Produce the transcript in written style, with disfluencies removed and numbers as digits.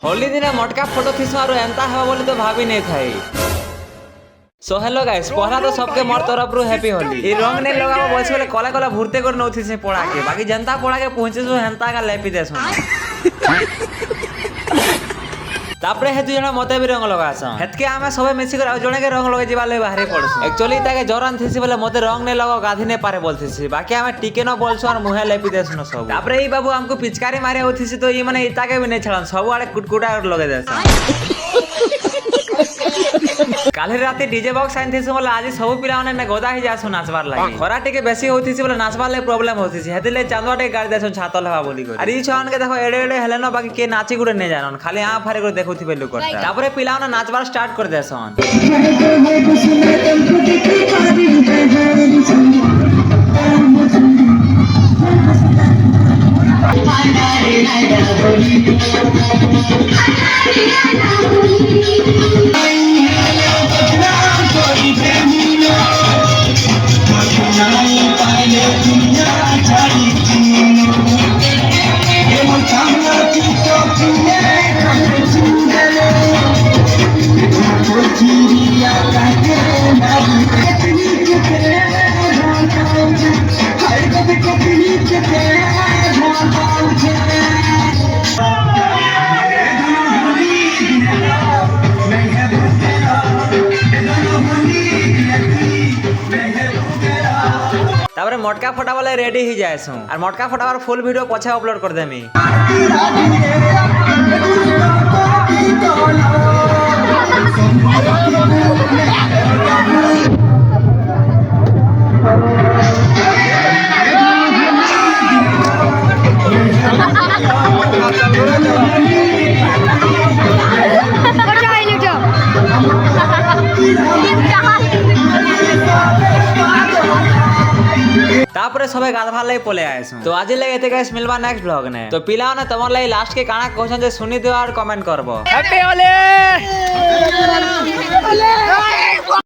होली दिन मोटका फोटो खींचवा और एंता हवा बोली तो भाभी नहीं थाई। सो हेलो गाइस, पहला तो सबके मोर तरफ रु हैप्पी होली। ई रंग ने लगाबो बोलछ बोले कला कला भुरते कर नउथि से पड़ा के, बाकी जनता पड़ा के पहुंचे सो हेंता का लेपि देसो। तापरे हे दुजना मते भी रंग लगास हेतके आमे सबे मिसी कर जणे के रंग लगे जिबाले बाहरे पड़स। एक्चुअली ताके जरन थिसी बोले मते रंग ने लगाओ गाधी ने पारे बोलथिसी, बाकी आमे टिके न बोलछो और मुहे लेपि देसनो सब। तापरे ई बाबू हमको पिचकारी मारे होथिसी तो ई माने इताके भी नै छड़न सब आड़े कुटकुटा और लगे देस। काले राते डीजे बॉक्स आइन थिसी बोले आज सब पिला माने ने गोदा ही जासो नाचबार लागि। खरा टिके बेसी होथिसी बोले नाचबार ले प्रॉब्लम होथिसी, हेतिले चांदवा टे गाड़ी देसो छातो लवा बोली कर। अरे ई छन के देखो एडे एडे हेले न, बाकी के नाची गुडे नै जानन, खाली आ फारे कर देखोथिबे लोग करता। तापरे पिला ना नाचबार स्टार्ट कर देसन। तापरे मोटका फोटा वाले रेडी ही जाएसु और मोटका फोटा वाला फुल वीडियो पछे अपलोड कर देमी। तापरे सबे गाधवा लई पले आएसु। तो आज लगे एते गाइस मिलबा नेक्स्ट ब्लॉग ने। तो पिला ना तमर लई लास्ट के गाना क्वेश्चन जे सुनी दियो और कमेंट करबो। हैप्पी होली।